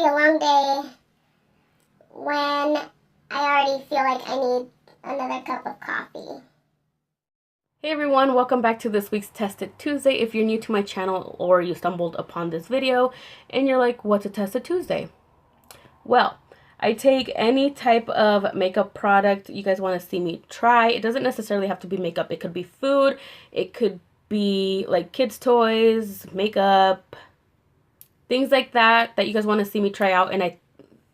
be a long day when I already feel like I need another cup of coffee. Hey everyone, welcome back to this week's Tested Tuesday. If you're new to my channel or you stumbled upon this video and you're like, what's a Tested Tuesday? Well, I take any type of makeup product you guys want to see me try. It doesn't necessarily have to be makeup. It could be food. It could be like kids' toys, makeup, things like that you guys want to see me try out. And I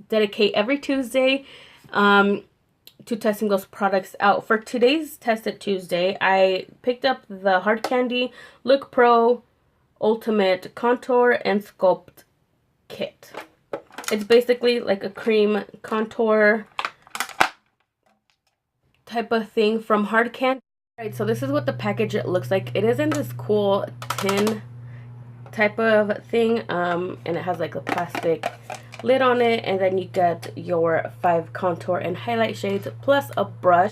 dedicate every Tuesday to testing those products out. For today's Tested Tuesday, I picked up the Hard Candy Look Pro Ultimate Contour and Sculpt Kit. It's basically like a cream contour type of thing from Hard Candy. Alright, so this is what the package looks like. It is in this cool tin type of thing, and it has like a plastic lid on it, and then you get your 5 contour and highlight shades plus a brush.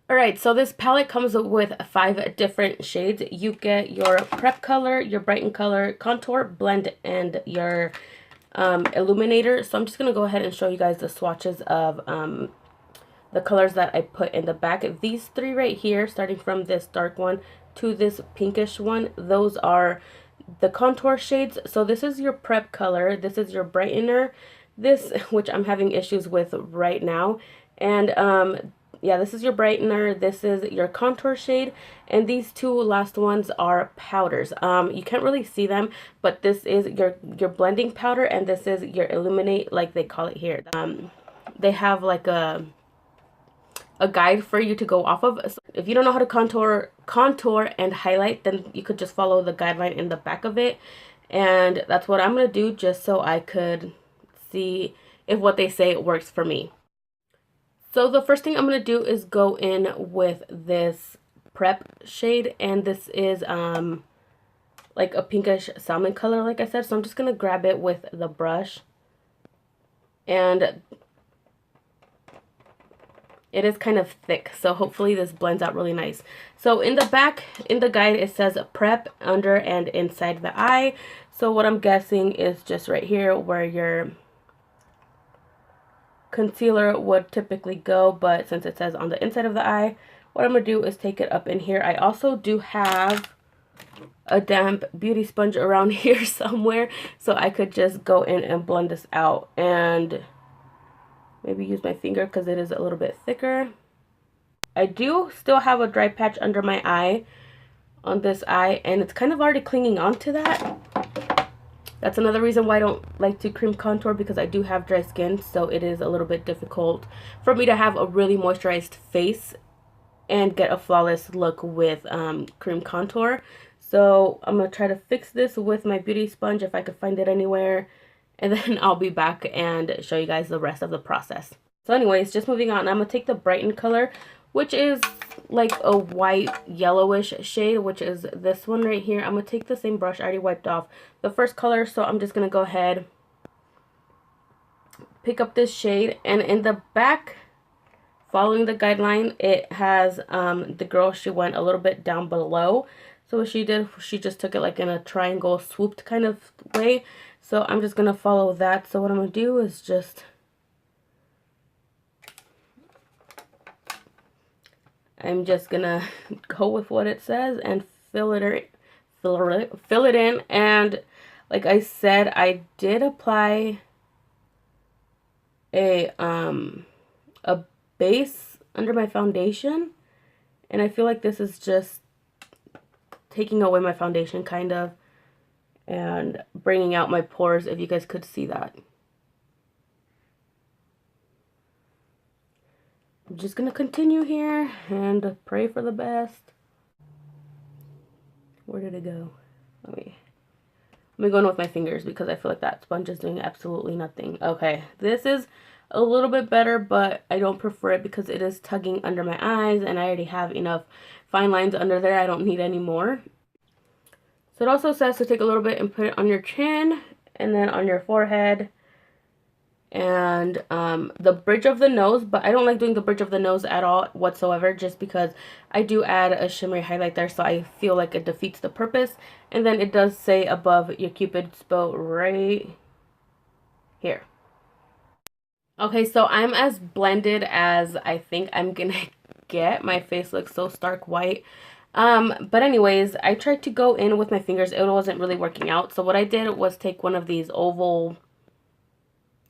Alright, so this palette comes with 5 different shades. You get your prep color, your brighten color, contour, blend, and your illuminator. So I'm just going to go ahead and show you guys the swatches of the colors that I put in the back. These 3 right here, starting from this dark one to this pinkish one, those are the contour shades. So this is your prep color, this is your brightener, this, which I'm having issues with right now, and yeah, this is your brightener, this is your contour shade, and these 2 last ones are powders. You can't really see them, but this is your blending powder, and this is your illuminate, like they call it here. They have like a guide for you to go off of. So if you don't know how to contour and highlight, then you could just follow the guideline in the back of it, and that's what I'm gonna do, just so I could see if what they say works for me. So the first thing I'm gonna do is go in with this prep shade, and this is like a pinkish salmon color, like I said. So I'm just gonna grab it with the brush, and it is kind of thick, so hopefully this blends out really nice. So in the back, in the guide, it says prep under and inside the eye. So what I'm guessing is just right here where your concealer would typically go, but since it says on the inside of the eye, what I'm going to do is take it up in here. I also do have a damp beauty sponge around here somewhere, so I could just go in and blend this out, and maybe use my finger because it is a little bit thicker. I do still have a dry patch under my eye on this eye, and it's kind of already clinging on to that. That's another reason why I don't like to cream contour, because I do have dry skin, so it is a little bit difficult for me to have a really moisturized face and get a flawless look with cream contour. So I'm going to try to fix this with my beauty sponge if I could find it anywhere, and then I'll be back and show you guys the rest of the process. So anyways, just moving on, I'm going to take the Brighten color, which is like a white yellowish shade, which is this one right here. I'm going to take the same brush. I already wiped off the first color, so I'm just going to go ahead, pick up this shade, and in the back, following the guideline, it has the girl, she went a little bit down below. So what she did, she just took it like in a triangle swooped kind of way. So I'm just going to follow that. So what I'm going to do is just, I'm just going to go with what it says and fill it in. And like I said, I did apply a base under my foundation, and I feel like this is just taking away my foundation kind of, and bringing out my pores, if you guys could see that. I'm just going to continue here and pray for the best. Where did it go? Let me go in with my fingers, because I feel like that sponge is doing absolutely nothing. Okay, this is a little bit better, but I don't prefer it because it is tugging under my eyes, and I already have enough fine lines under there. I don't need any more. So it also says to take a little bit and put it on your chin, and then on your forehead, and the bridge of the nose, but I don't like doing the bridge of the nose at all whatsoever, just because I do add a shimmery highlight there, so I feel like it defeats the purpose. And then it does say above your cupid's bow right here. Okay, so I'm as blended as I think I'm gonna get. My face looks so stark white. But anyways, I tried to go in with my fingers. It wasn't really working out. So what I did was take one of these oval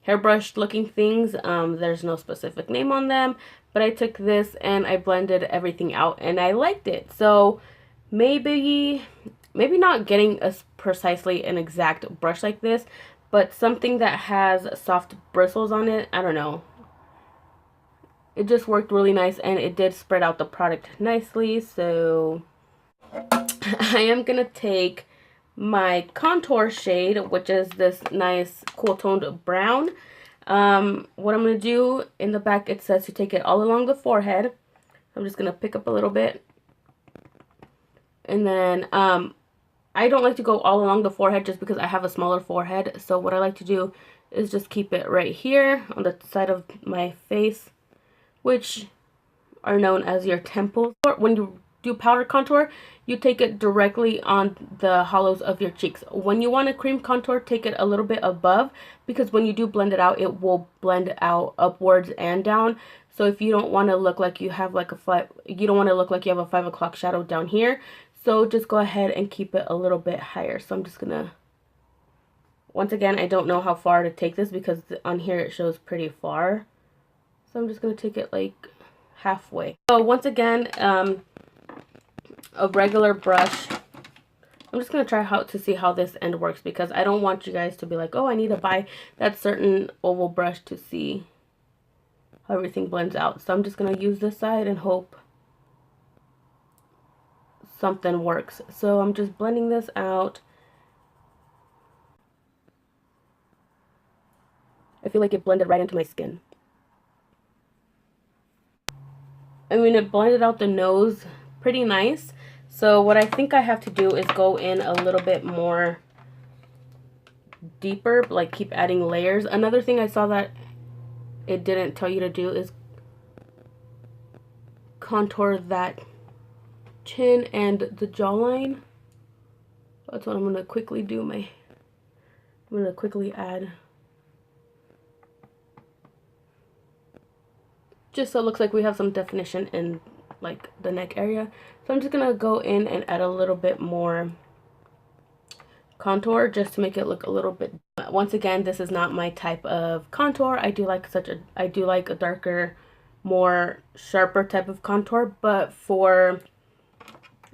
hairbrush looking things. There's no specific name on them, but I took this and I blended everything out and I liked it. So maybe not getting precisely an exact brush like this, but something that has soft bristles on it. I don't know. It just worked really nice and it did spread out the product nicely. So I am gonna take my contour shade, which is this nice cool toned brown. What I'm gonna do in the back, it says to take it all along the forehead. I'm just gonna pick up a little bit, and then I don't like to go all along the forehead just because I have a smaller forehead. So what I like to do is just keep it right here on the side of my face, which are known as your temples. When you do powder contour, you take it directly on the hollows of your cheeks. When you want a cream contour, take it a little bit above, because when you do blend it out, it will blend out upwards and down. So if you don't want to look like you have like you don't want to look like you have a 5 o'clock shadow down here, so just go ahead and keep it a little bit higher. So I'm just gonna, once again, I don't know how far to take this because on here it shows pretty far. So I'm just gonna take it like halfway. So once again, a regular brush. I'm just going to try to see how this end works, because I don't want you guys to be like, oh, I need to buy that certain oval brush to see how everything blends out. So I'm just going to use this side and hope something works. So I'm just blending this out. I feel like it blended right into my skin. I mean, it blended out the nose pretty nice. So what I think I have to do is go in a little bit more deeper, like keep adding layers. Another thing I saw that it didn't tell you to do is contour that chin and the jawline. That's what I'm going to quickly do. I'm going to quickly add, just so it looks like we have some definition in like the neck area. So I'm just gonna go in and add a little bit more contour just to make it look a little bit. Once again, this is not my type of contour. I do like a darker, more sharper type of contour, but for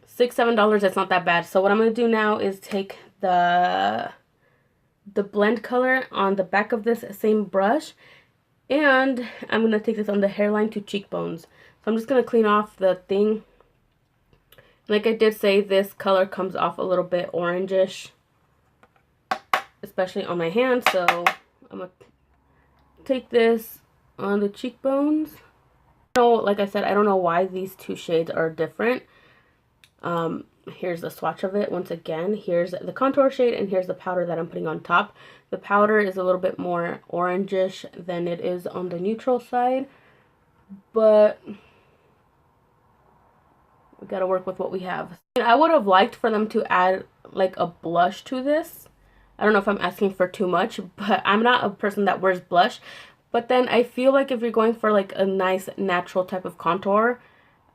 $6-7 it's not that bad. So what I'm gonna do now is take the blend color on the back of this same brush, and I'm gonna take this on the hairline to cheekbones. So I'm just going to clean off the thing. Like I did say, this color comes off a little bit orangish, especially on my hand. So I'm going to take this on the cheekbones. So, like I said, I don't know why these two shades are different. Here's the swatch of it. Once again, here's the contour shade and here's the powder that I'm putting on top. The powder is a little bit more orangish than it is on the neutral side, but we gotta work with what we have. And I would have liked for them to add like a blush to this. I don't know if I'm asking for too much, but I'm not a person that wears blush. But then I feel like if you're going for like a nice natural type of contour,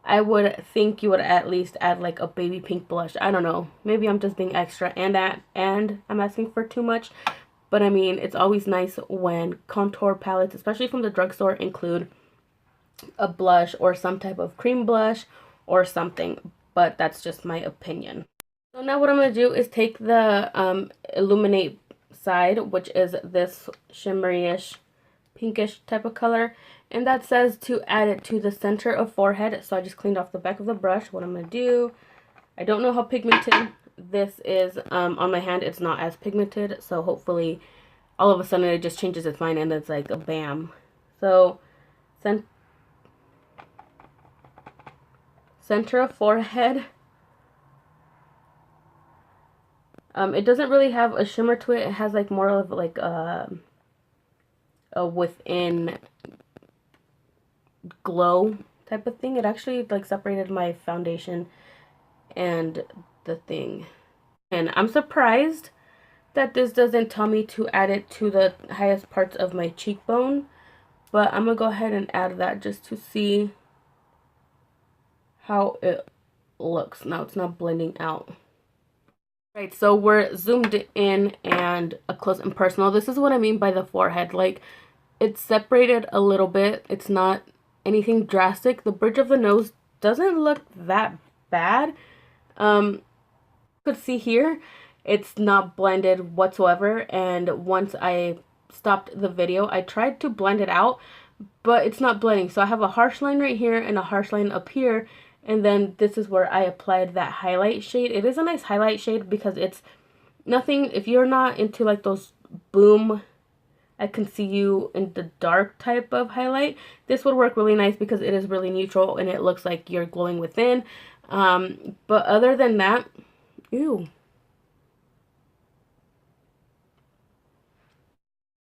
I would think you would at least add like a baby pink blush. I don't know. Maybe I'm just being extra and I'm asking for too much. But I mean, it's always nice when contour palettes, especially from the drugstore, include a blush or some type of cream blush or something, but that's just my opinion. So now what I'm going to do is take the illuminate side, which is this shimmery-ish pinkish type of color, and that says to add it to the center of forehead. So I just cleaned off the back of the brush. What I'm going to do, I don't know how pigmented this is on my hand. It's not as pigmented, so hopefully all of a sudden it just changes its mind and it's like a bam. So center of forehead. It doesn't really have a shimmer to it. It has like more of like a within glow type of thing. It actually like separated my foundation and the thing. And I'm surprised that this doesn't tell me to add it to the highest parts of my cheekbone, but I'm gonna go ahead and add that just to see how it looks. Now it's not blending out. Right, so we're zoomed in and up close and personal. This is what I mean by the forehead. Like, it's separated a little bit. It's not anything drastic. The bridge of the nose doesn't look that bad. You could see here, it's not blended whatsoever. And once I stopped the video, I tried to blend it out, but it's not blending. So I have a harsh line right here and a harsh line up here. And then this is where I applied that highlight shade. It is a nice highlight shade because it's nothing, if you're not into like those boom, I can see you in the dark type of highlight, this would work really nice because it is really neutral and it looks like you're glowing within. But other than that, ew.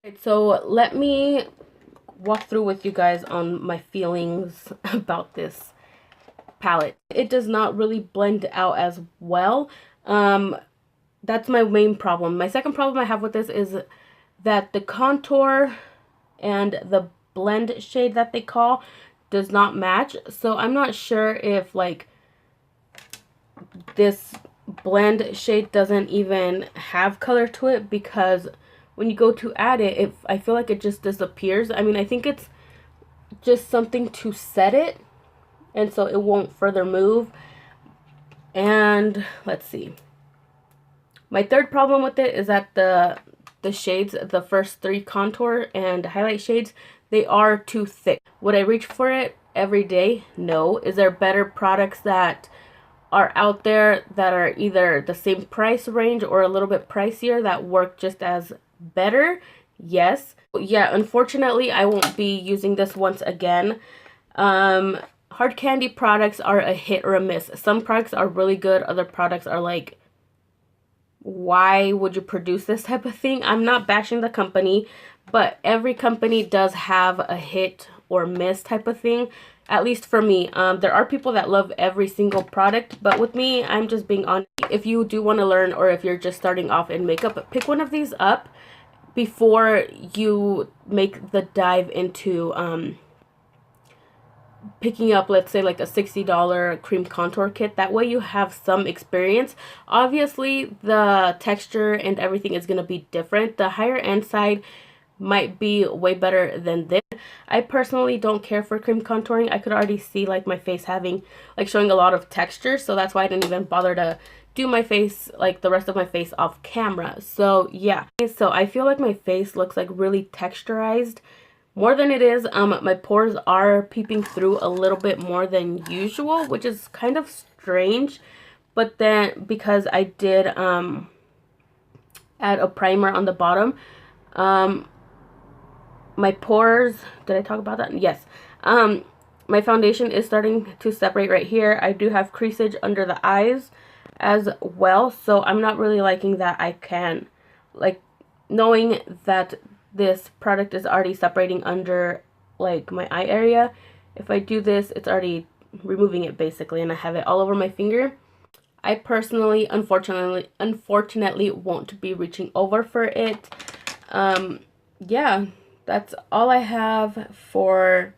Right, so let me walk through with you guys on my feelings about this palette. It does not really blend out as well. That's my main problem. My second problem I have with this is that the contour and the blend shade that they call does not match. So I'm not sure if like this blend shade doesn't even have color to it, because when you go to add it, I feel like it just disappears. I mean, I think it's just something to set it, and so it won't further move. And let's see. My third problem with it is that the shades, the first three contour and highlight shades, they are too thick. Would I reach for it every day? No. Is there better products that are out there that are either the same price range or a little bit pricier that work just as better? Yes. Yeah, unfortunately, I won't be using this once again. Hard candy products are a hit or a miss. Some products are really good. Other products are like, why would you produce this type of thing? I'm not bashing the company, but every company does have a hit or miss type of thing. At least for me. There are people that love every single product, but with me, I'm just being honest. If you do want to learn, or if you're just starting off in makeup, pick one of these up before you make the dive into picking up, let's say, like a $60 cream contour kit. That way you have some experience. Obviously, the texture and everything is going to be different. The higher end side might be way better than this. I personally don't care for cream contouring. I could already see like my face having, like, showing a lot of texture, so that's why I didn't even bother to do my face, like the rest of my face, off camera. So yeah, so I feel like my face looks like really texturized more than it is. My pores are peeping through a little bit more than usual, which is kind of strange. But then because I did add a primer on the bottom, my pores, did I talk about that? Yes. My foundation is starting to separate right here. I do have creasage under the eyes as well, so I'm not really liking that. I can, like, knowing that this product is already separating under like my eye area, if I do this, it's already removing it basically, and I have it all over my finger. I personally, unfortunately won't be reaching over for it. Yeah, that's all I have for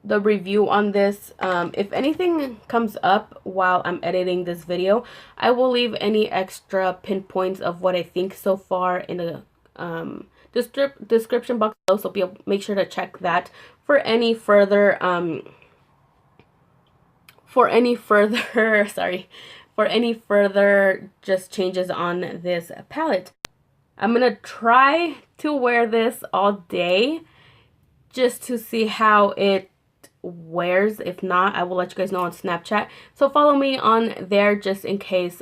the review on this. If anything comes up while I'm editing this video, I will leave any extra pinpoints of what I think so far in the description box below, so make sure to check that for any further just changes on this palette. I'm gonna try to wear this all day just to see how it wears. If not, I will let you guys know on Snapchat, so follow me on there just in case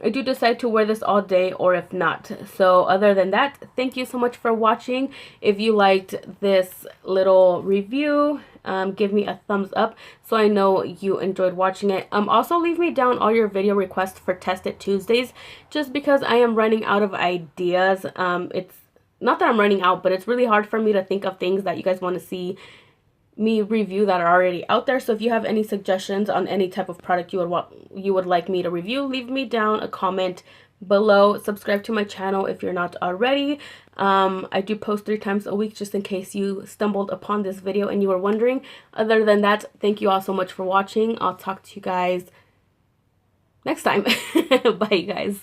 I do decide to wear this all day, or if not. So other than that, thank you so much for watching. If you liked this little review, give me a thumbs up so I know you enjoyed watching it. Also, leave me down all your video requests for Test It Tuesdays, just because I am running out of ideas. It's not that I'm running out, but it's really hard for me to think of things that you guys want to see me review that are already out there. So if you have any suggestions on any type of product you would like me to review, leave me down a comment below. Subscribe to my channel if you're not already. I do post 3 times a week just in case you stumbled upon this video and you were wondering. Other than that, thank you all so much for watching. I'll talk to you guys next time. Bye, you guys.